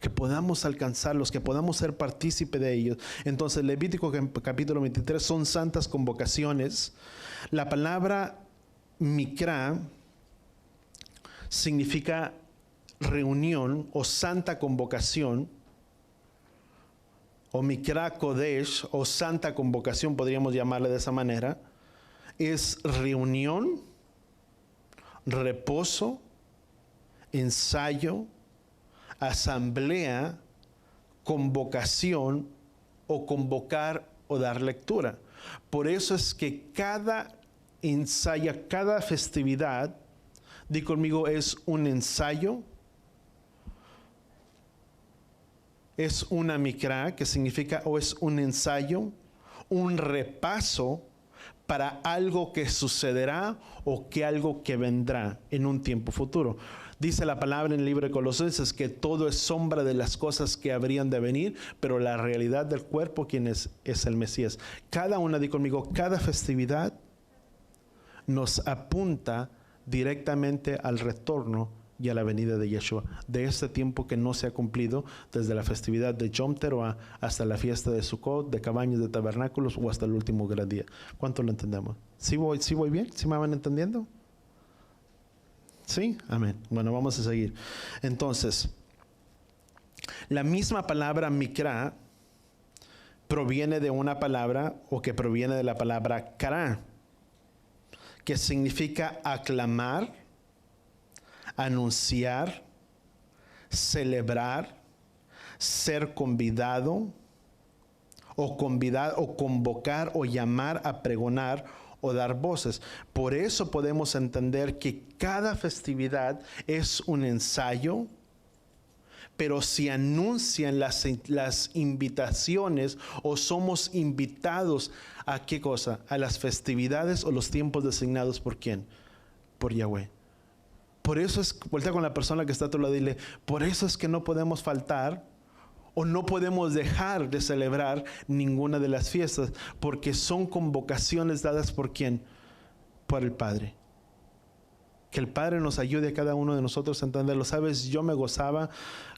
Que podamos alcanzarlos, que podamos ser partícipe de ellos. Entonces, Levítico capítulo 23 son santas convocaciones. La palabra mikra significa reunión o santa convocación, o mikra kodesh, o santa convocación, podríamos llamarle de esa manera. Es reunión, reposo, ensayo, asamblea, convocación o convocar o dar lectura. Por eso es que cada ensayo, cada festividad, di conmigo, es un ensayo, es una mikra, que significa, o es un ensayo, un repaso para algo que sucederá o que algo que vendrá en un tiempo futuro. Dice la palabra en el libro de Colosenses que todo es sombra de las cosas que habrían de venir, pero la realidad del cuerpo, ¿quién es? Es el Mesías. Cada una, di conmigo, cada festividad nos apunta directamente al retorno y a la venida de Yeshua, de este tiempo que no se ha cumplido, desde la festividad de Yom Teruah hasta la fiesta de Sukkot, de cabañas, de tabernáculos o hasta el último gran día. ¿Cuánto lo entendemos? ¿Sí voy bien? ¿Sí me van entendiendo? ¿Sí? Amén. Bueno, vamos a seguir. Entonces, la misma palabra mikra proviene de una palabra, o que proviene de la palabra kara, que significa aclamar, anunciar, celebrar, ser convidado, o convocar, o llamar a pregonar, o dar voces. Por eso podemos entender que cada festividad es un ensayo, pero se anuncian las invitaciones, o somos invitados a ¿qué cosa? A las festividades o los tiempos designados ¿por quién? Por Yahweh. Por eso es, vuelta con la persona que está a tu lado y dile, por eso es que no podemos faltar o no podemos dejar de celebrar ninguna de las fiestas, porque son convocaciones dadas ¿por quién? Por el Padre. Que el Padre nos ayude a cada uno de nosotros a entenderlo. Sabes, yo me gozaba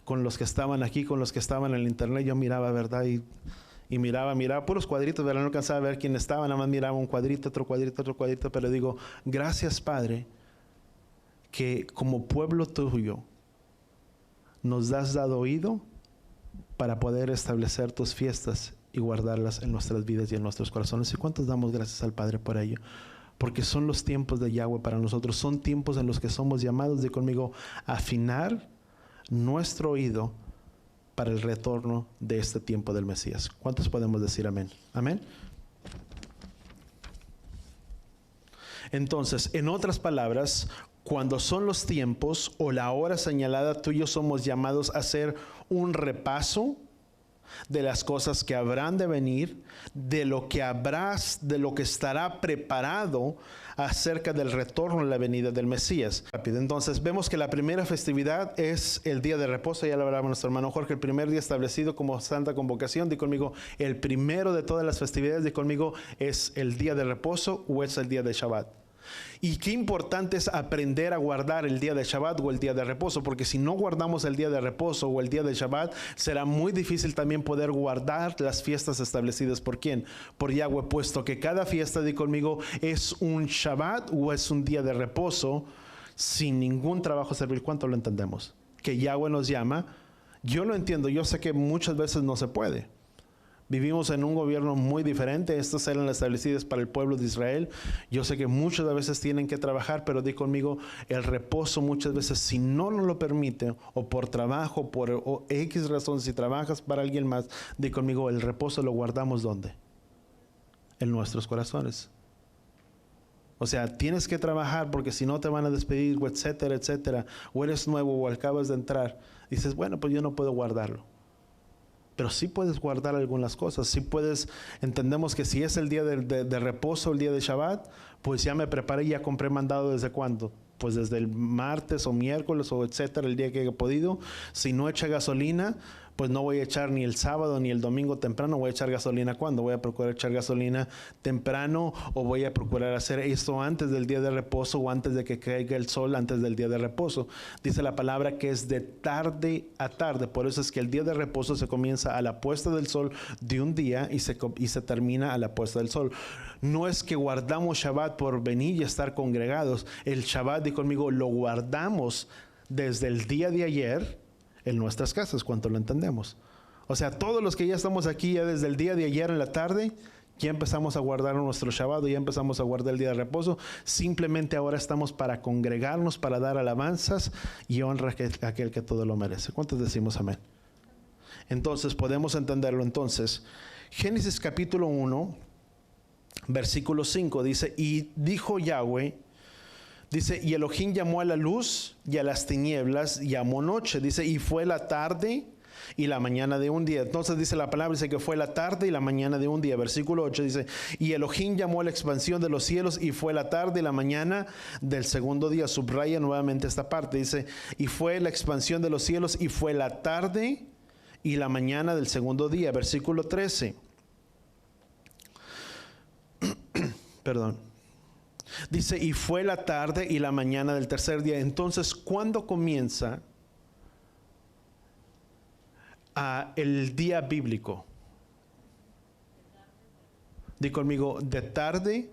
con los que estaban aquí, con los que estaban en el internet. Yo miraba, ¿verdad? Y miraba puros cuadritos, ¿verdad? No alcanzaba a ver quién estaba, nada más miraba un cuadrito, otro cuadrito, pero digo, gracias, Padre, que como pueblo tuyo nos has dado oído para poder establecer tus fiestas y guardarlas en nuestras vidas y en nuestros corazones. ¿Y cuántos damos gracias al Padre por ello? Porque son los tiempos de Yahweh para nosotros. Son tiempos en los que somos llamados, de conmigo, a afinar nuestro oído para el retorno de este tiempo del Mesías. ¿Cuántos podemos decir amén? Amén. Entonces, en otras palabras, cuando son los tiempos o la hora señalada, tú y yo somos llamados a hacer un repaso de las cosas que habrán de venir, de lo que estará preparado acerca del retorno y la venida del Mesías. Entonces vemos que la primera festividad es el día de reposo. Ya lo hablaba nuestro hermano Jorge, el primer día establecido como santa convocación. Di conmigo, el primero de todas las festividades, di conmigo, es el día de reposo o es el día de Shabbat. Y qué importante es aprender a guardar el día de Shabbat o el día de reposo, porque si no guardamos el día de reposo o el día de Shabbat, será muy difícil también poder guardar las fiestas establecidas por quién, por Yahweh, puesto que cada fiesta, di conmigo, es un Shabbat o es un día de reposo sin ningún trabajo servil. ¿Cuánto lo entendemos? Que Yahweh nos llama. Yo lo entiendo, yo sé que muchas veces no se puede. Vivimos en un gobierno muy diferente. Estas eran establecidas para el pueblo de Israel. Yo sé que muchas veces tienen que trabajar, pero di conmigo, el reposo muchas veces, si no nos lo permite, o por trabajo, o X razón, si trabajas para alguien más, di conmigo, el reposo lo guardamos ¿dónde? En nuestros corazones. O sea, tienes que trabajar porque si no te van a despedir, o etcétera, etcétera. O eres nuevo o acabas de entrar. Dices, bueno, pues yo no puedo guardarlo. Pero sí puedes guardar algunas cosas. Sí puedes, entendemos que si es el día de reposo, el día de Shabbat, pues ya me preparé y ya compré mandado ¿desde cuándo? Pues desde el martes o miércoles o etcétera, el día que he podido. Si no echa gasolina, pues no voy a echar ni el sábado ni el domingo temprano. Voy a echar gasolina ¿cuándo? Voy a procurar echar gasolina temprano, o voy a procurar hacer esto antes del día de reposo o antes de que caiga el sol, antes del día de reposo. Dice la palabra que es de tarde a tarde. Por eso es que el día de reposo se comienza a la puesta del sol de un día y se termina a la puesta del sol. No es que guardamos Shabbat por venir y estar congregados. El Shabbat, di conmigo, lo guardamos desde el día de ayer en nuestras casas, cuanto lo entendemos. O sea, todos los que ya estamos aquí ya desde el día de ayer en la tarde, ya empezamos a guardar nuestro Shabbat, ya empezamos a guardar el día de reposo. Simplemente ahora estamos para congregarnos, para dar alabanzas y honra a aquel que todo lo merece. ¿Cuántos decimos amén? Entonces podemos entenderlo. Entonces, Génesis capítulo 1, versículo 5 dice, y dijo Yahweh, dice, y Elohim llamó a la luz y a las tinieblas llamó noche. Dice, y fue la tarde y la mañana de un día. Entonces dice la palabra, dice que fue la tarde y la mañana de un día. Versículo 8 dice, y Elohim llamó a la expansión de los cielos y fue la tarde y la mañana del segundo día. Subraya nuevamente esta parte. Dice, y fue la expansión de los cielos y fue la tarde y la mañana del segundo día. Versículo 13. Perdón. Dice, y fue la tarde y la mañana del tercer día. Entonces, ¿cuándo comienza el día bíblico? Di conmigo, de tarde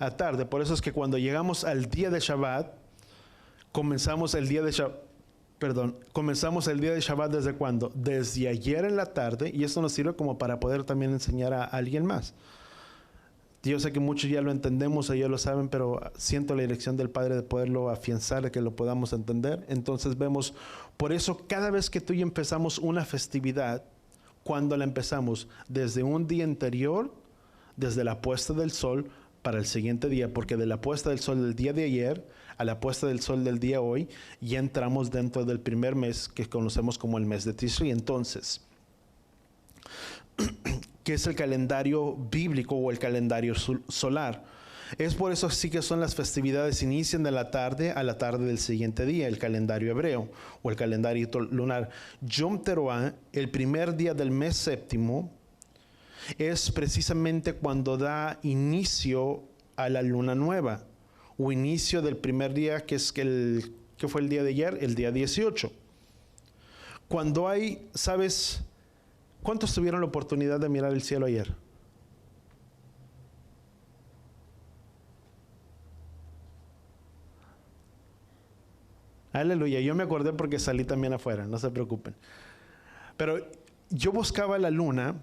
a tarde. Por eso es que cuando llegamos al día de Shabbat, comenzamos el día de Shabbat ¿desde cuándo? Desde ayer en la tarde. Y esto nos sirve como para poder también enseñar a alguien más. Yo sé que muchos ya lo entendemos o ya lo saben, pero siento la dirección del Padre de poderlo afianzar, de que lo podamos entender. Entonces vemos, por eso cada vez que tú y yo empezamos una festividad, ¿cuándo la empezamos? Desde un día anterior, desde la puesta del sol para el siguiente día, porque de la puesta del sol del día de ayer a la puesta del sol del día hoy, ya entramos dentro del primer mes que conocemos como el mes de Tishri. Entonces, que es el calendario bíblico o el calendario solar. Es por eso sí que son las festividades, inician de la tarde a la tarde del siguiente día, el calendario hebreo o el calendario lunar. Yom Teruah, el primer día del mes séptimo, es precisamente cuando da inicio a la luna nueva, o inicio del primer día, que fue el día de ayer, el día 18. Cuando hay, ¿sabes? ¿Cuántos tuvieron la oportunidad de mirar el cielo ayer? Aleluya, yo me acordé porque salí también afuera, no se preocupen. Pero yo buscaba la luna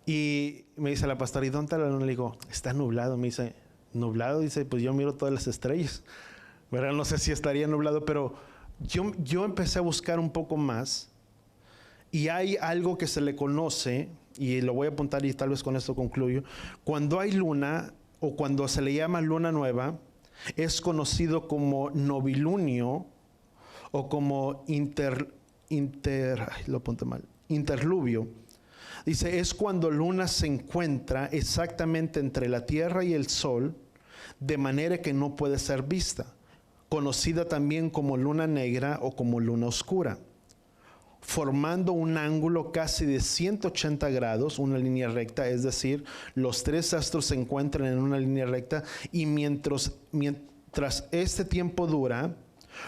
y me dice la pastora, ¿y dónde está la luna? Le digo, está nublado. Me dice, ¿nublado? Dice, pues yo miro todas las estrellas. ¿Verdad? No sé si estaría nublado, pero yo empecé a buscar un poco más. Y hay algo que se le conoce, y lo voy a apuntar y tal vez con esto concluyo. Cuando hay luna, o cuando se le llama luna nueva, es conocido como novilunio, o como lo apunté mal, interluvio. Dice, es cuando luna se encuentra exactamente entre la tierra y el sol, de manera que no puede ser vista, conocida también como luna negra o como luna oscura, formando un ángulo casi de 180 grados, una línea recta, es decir, los tres astros se encuentran en una línea recta y mientras este tiempo dura,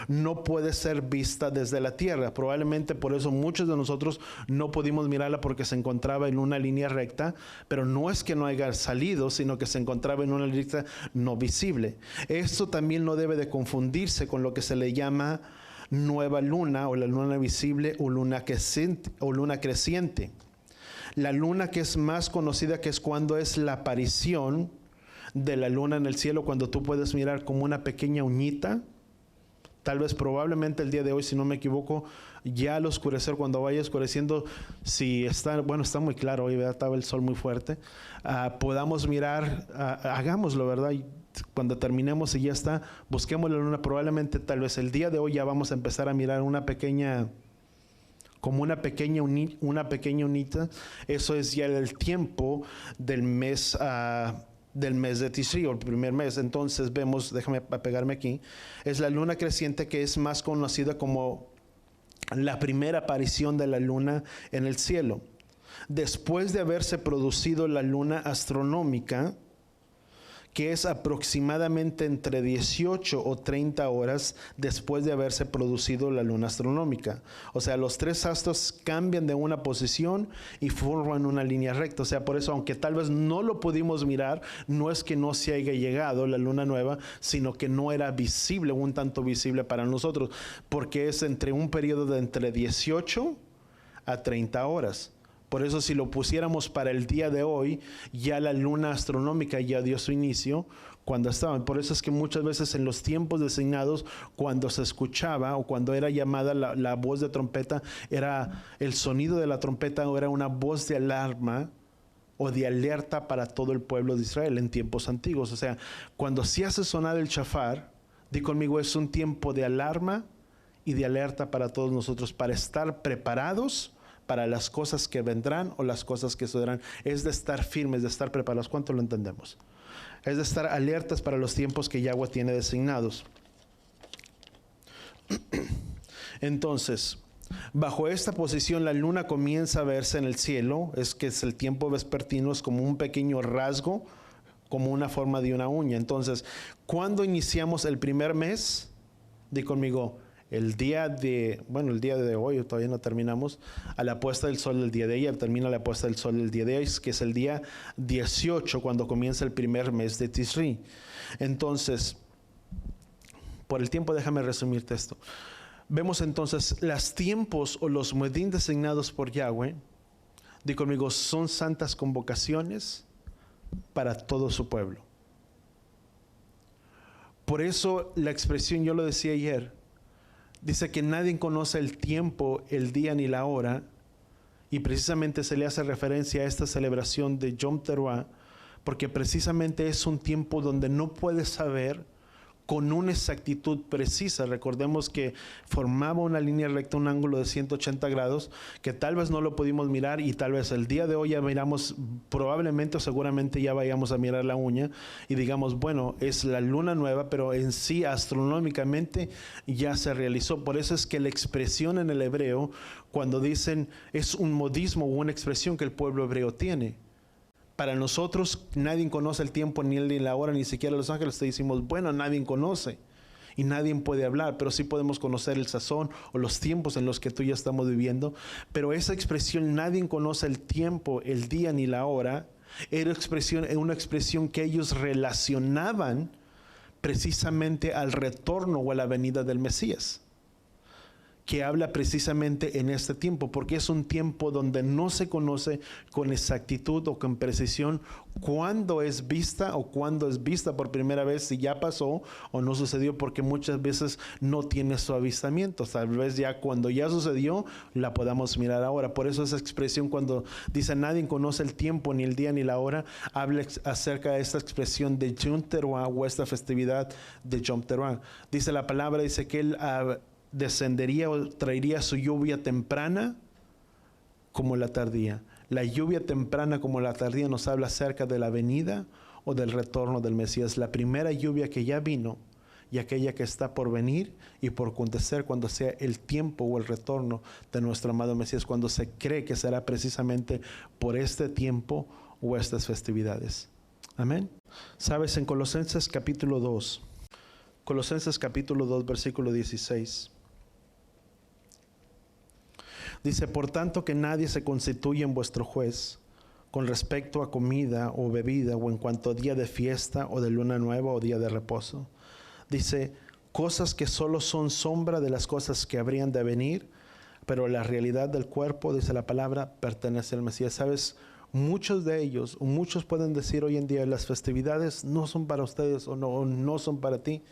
no puede ser vista desde la tierra. Probablemente por eso muchos de nosotros no pudimos mirarla porque se encontraba en una línea recta, pero no es que no haya salido, sino que se encontraba en una línea recta no visible. Esto también no debe de confundirse con lo que se le llama nueva luna o la luna visible o luna creciente. La luna que es más conocida, que es cuando es la aparición de la luna en el cielo, cuando tú puedes mirar como una pequeña uñita. Tal vez probablemente el día de hoy, si no me equivoco, ya al oscurecer, cuando vaya oscureciendo, si está, bueno, está muy claro hoy, ¿verdad? Estaba el sol muy fuerte, podamos mirar, hagámoslo, ¿verdad? Y cuando terminemos y ya está, busquemos la luna. Probablemente tal vez el día de hoy ya vamos a empezar a mirar una pequeña, como una pequeña unita. Eso es ya el tiempo del mes de Tishri, o el primer mes. Entonces vemos, déjame pegarme aquí, es la luna creciente, que es más conocida como la primera aparición de la luna en el cielo. Después de haberse producido la luna astronómica, que es aproximadamente entre 18 o 30 horas después de haberse producido la luna astronómica. O sea, los tres astros cambian de una posición y forman una línea recta. O sea, por eso, aunque tal vez no lo pudimos mirar, no es que no se haya llegado la luna nueva, sino que no era visible, un tanto visible para nosotros, porque es entre un periodo de entre 18 a 30 horas. Por eso, si lo pusiéramos para el día de hoy, ya la luna astronómica ya dio su inicio cuando estaban. Por eso es que muchas veces en los tiempos designados, cuando se escuchaba o cuando era llamada la voz de trompeta, era el sonido de la trompeta o era una voz de alarma o de alerta para todo el pueblo de Israel en tiempos antiguos. O sea, cuando se hace sonar el shafar, di conmigo, es un tiempo de alarma y de alerta para todos nosotros, para estar preparados para las cosas que vendrán o las cosas que sucederán. Es de estar firmes, de estar preparados. ¿Cuánto lo entendemos? Es de estar alertas para los tiempos que Yahweh tiene designados. Entonces, bajo esta posición, la luna comienza a verse en el cielo. Es que es el tiempo vespertino, es como un pequeño rasgo, como una forma de una uña. Entonces, ¿cuándo iniciamos el primer mes? Di conmigo, el día de hoy, todavía no terminamos, a la puesta del sol del día de ayer, termina la puesta del sol del día de hoy, que es el día 18, cuando comienza el primer mes de Tishri. Entonces, por el tiempo, déjame resumirte esto. Vemos entonces los tiempos o los muedim designados por Yahweh, di conmigo, son santas convocaciones para todo su pueblo. Por eso la expresión, yo lo decía ayer, dice que nadie conoce el tiempo, el día ni la hora, y precisamente se le hace referencia a esta celebración de Yom Teruah, porque precisamente es un tiempo donde no puedes saber con una exactitud precisa. Recordemos que formaba una línea recta, un ángulo de 180 grados, que tal vez no lo pudimos mirar y tal vez el día de hoy ya miramos, probablemente o seguramente ya vayamos a mirar la uña y digamos, bueno, es la luna nueva, pero en sí astronómicamente ya se realizó. Por eso es que la expresión en el hebreo, cuando dicen, es un modismo o una expresión que el pueblo hebreo tiene. Para nosotros nadie conoce el tiempo, ni el ni la hora, ni siquiera los ángeles. Te decimos, bueno, nadie conoce y nadie puede hablar, pero sí podemos conocer el sazón o los tiempos en los que tú y yo estamos viviendo. Pero esa expresión, nadie conoce el tiempo, el día ni la hora, era una expresión que ellos relacionaban precisamente al retorno o a la venida del Mesías, que habla precisamente en este tiempo, porque es un tiempo donde no se conoce con exactitud o con precisión cuándo es vista o cuándo es vista por primera vez, si ya pasó o no sucedió, porque muchas veces no tiene su avistamiento. Tal vez ya cuando ya sucedió la podamos mirar ahora. Por eso esa expresión, cuando dice nadie conoce el tiempo, ni el día, ni la hora, habla acerca de esta expresión de Yom Teruah o esta festividad de Yom Teruah. Dice la palabra, dice que él descendería o traería su lluvia temprana como la tardía. La lluvia temprana como la tardía nos habla acerca de la venida o del retorno del Mesías. La primera lluvia que ya vino y aquella que está por venir y por acontecer cuando sea el tiempo o el retorno de nuestro amado Mesías, cuando se cree que será precisamente por este tiempo o estas festividades. Amén. Sabes, en Colosenses capítulo 2, versículo 16. Dice, por tanto que nadie se constituya en vuestro juez con respecto a comida o bebida o en cuanto a día de fiesta o de luna nueva o día de reposo. Dice, cosas que solo son sombra de las cosas que habrían de venir, pero la realidad del cuerpo, dice la palabra, pertenece al Mesías. ¿Sabes? Muchos de ellos, o muchos pueden decir hoy en día, las festividades no son para ustedes o no son para ti.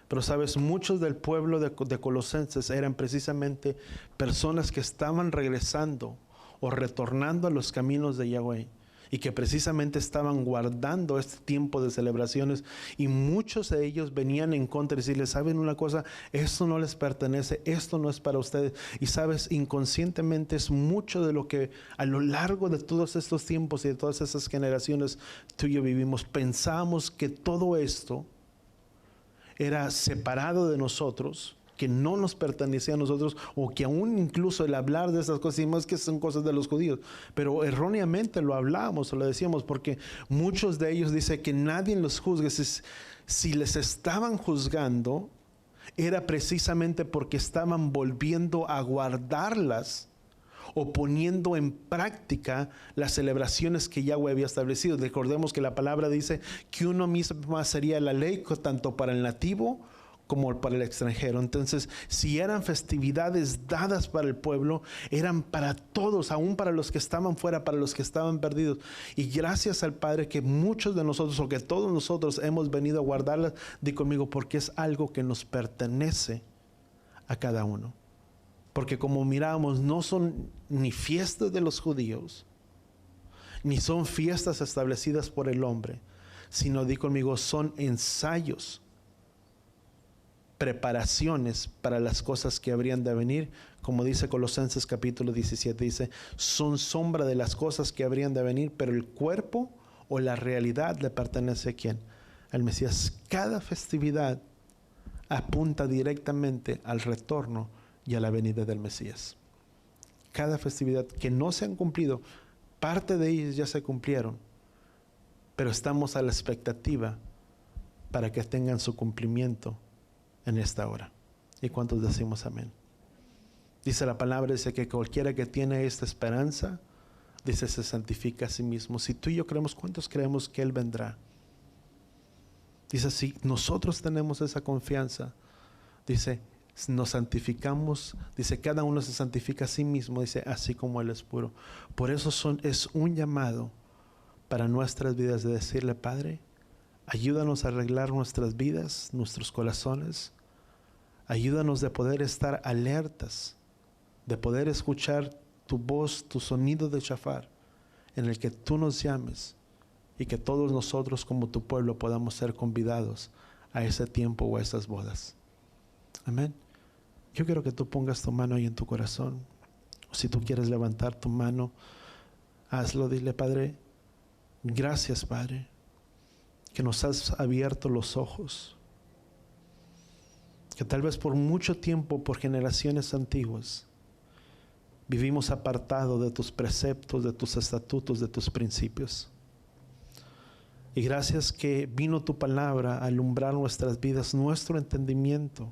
Pero sabes, muchos del pueblo de Colosenses eran precisamente personas que estaban regresando o retornando a los caminos de Yahweh y que precisamente estaban guardando este tiempo de celebraciones, y muchos de ellos venían en contra y decirles, ¿saben una cosa? Esto no les pertenece, esto no es para ustedes. Y sabes, inconscientemente es mucho de lo que a lo largo de todos estos tiempos y de todas esas generaciones tú y yo vivimos. Pensamos que todo esto era separado de nosotros, que no nos pertenecía a nosotros, o que aún incluso el hablar de esas cosas, decimos que son cosas de los judíos, pero erróneamente lo hablábamos o lo decíamos, porque muchos de ellos dicen que nadie los juzgue. Si les estaban juzgando, era precisamente porque estaban volviendo a guardarlas o poniendo en práctica las celebraciones que Yahweh había establecido. Recordemos que la palabra dice que uno mismo sería la ley, tanto para el nativo como para el extranjero. Entonces, si eran festividades dadas para el pueblo, eran para todos, aún para los que estaban fuera, para los que estaban perdidos. Y gracias al Padre que muchos de nosotros, o que todos nosotros hemos venido a guardarlas, di conmigo, porque es algo que nos pertenece a cada uno. Porque como miramos, no son ni fiestas de los judíos, ni son fiestas establecidas por el hombre, sino, di conmigo, son ensayos, preparaciones para las cosas que habrían de venir. Como dice Colosenses capítulo 17, dice, son sombra de las cosas que habrían de venir, pero el cuerpo o la realidad le pertenece a ¿quién? Al Mesías. Cada festividad apunta directamente al retorno y a la venida del Mesías. Cada festividad que no se han cumplido, parte de ellas ya se cumplieron, pero estamos a la expectativa para que tengan su cumplimiento en esta hora. ¿Y cuántos decimos amén? Dice la palabra, dice que cualquiera que tiene esta esperanza, dice, se santifica a sí mismo. Si tú y yo creemos, ¿cuántos creemos que Él vendrá? Dice, si nosotros tenemos esa confianza, dice, nos santificamos, dice, cada uno se santifica a sí mismo, dice, así como Él es puro. Por eso es un llamado para nuestras vidas de decirle, Padre, ayúdanos a arreglar nuestras vidas, nuestros corazones. Ayúdanos de poder estar alertas, de poder escuchar tu voz, tu sonido de shofar, en el que tú nos llames, y que todos nosotros como tu pueblo podamos ser convidados a ese tiempo o a esas bodas. Amén. Yo quiero que tú pongas tu mano ahí en tu corazón. O si tú quieres levantar tu mano, hazlo. Dile, Padre, gracias, Padre, que nos has abierto los ojos. Que tal vez por mucho tiempo, por generaciones antiguas, vivimos apartados de tus preceptos, de tus estatutos, de tus principios. Y gracias que vino tu palabra a alumbrar nuestras vidas, nuestro entendimiento,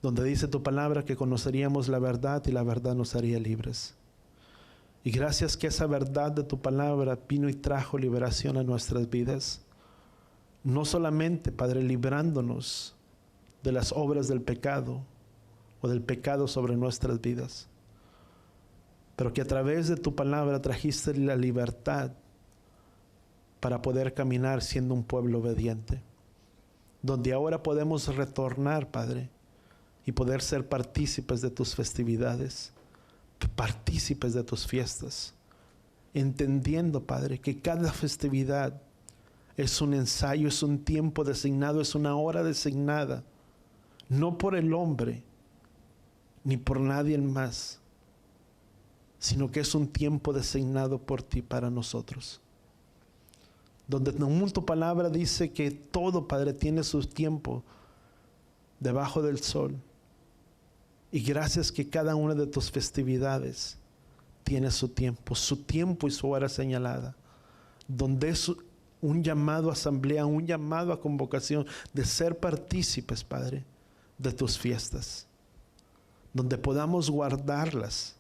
donde dice tu palabra que conoceríamos la verdad y la verdad nos haría libres. Y gracias que esa verdad de tu palabra vino y trajo liberación a nuestras vidas. No solamente, Padre, librándonos de las obras del pecado o del pecado sobre nuestras vidas, pero que a través de tu palabra trajiste la libertad para poder caminar siendo un pueblo obediente, donde ahora podemos retornar, Padre, y poder ser partícipes de tus festividades, partícipes de tus fiestas, entendiendo, Padre, que cada festividad es un ensayo, es un tiempo designado, es una hora designada, no por el hombre, ni por nadie más, sino que es un tiempo designado por ti para nosotros. Donde tu palabra dice que todo, Padre, tiene su tiempo debajo del sol. Y gracias que cada una de tus festividades tiene su tiempo y su hora señalada. Donde es un llamado a asamblea, un llamado a convocación de ser partícipes, Padre, de tus fiestas. Donde podamos guardarlas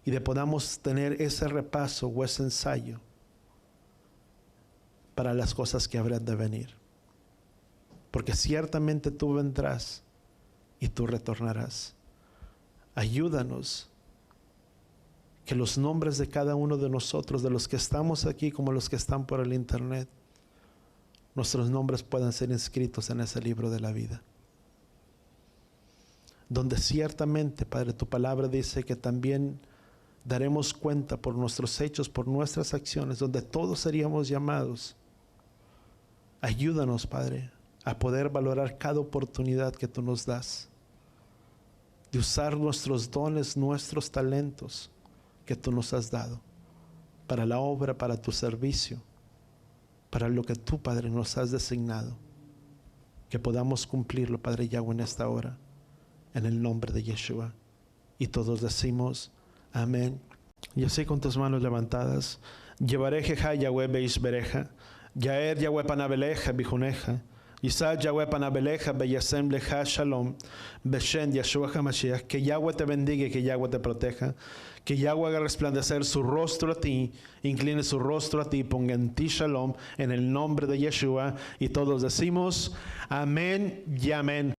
y de podamos tener ese repaso o ese ensayo para las cosas que habrán de venir. Porque ciertamente tú vendrás y tú retornarás. Ayúdanos que los nombres de cada uno de nosotros, de los que estamos aquí como los que están por el internet, nuestros nombres puedan ser inscritos en ese libro de la vida. Donde ciertamente, Padre, tu palabra dice que también daremos cuenta por nuestros hechos, por nuestras acciones, donde todos seríamos llamados. Ayúdanos, Padre, a poder valorar cada oportunidad que tú nos das, de usar nuestros dones, nuestros talentos que tú nos has dado, para la obra, para tu servicio, para lo que tú, Padre, nos has designado, que podamos cumplirlo, Padre Yahweh, en esta hora, en el nombre de Yeshua. Y todos decimos, amén. Y así con tus manos levantadas, llevaré Jeha Yahweh Beish Bereja, Yaer Yahweh Panabeleja Bijuneja, Yisad Yahweh Panabeleja Beyasem Leja Shalom, Beshen Yeshua HaMashiach. Que Yahweh te bendiga y que Yahweh te proteja. Que Yahweh haga resplandecer su rostro a ti, incline su rostro a ti, ponga en ti Shalom, en el nombre de Yeshua. Y todos decimos, amén y amén.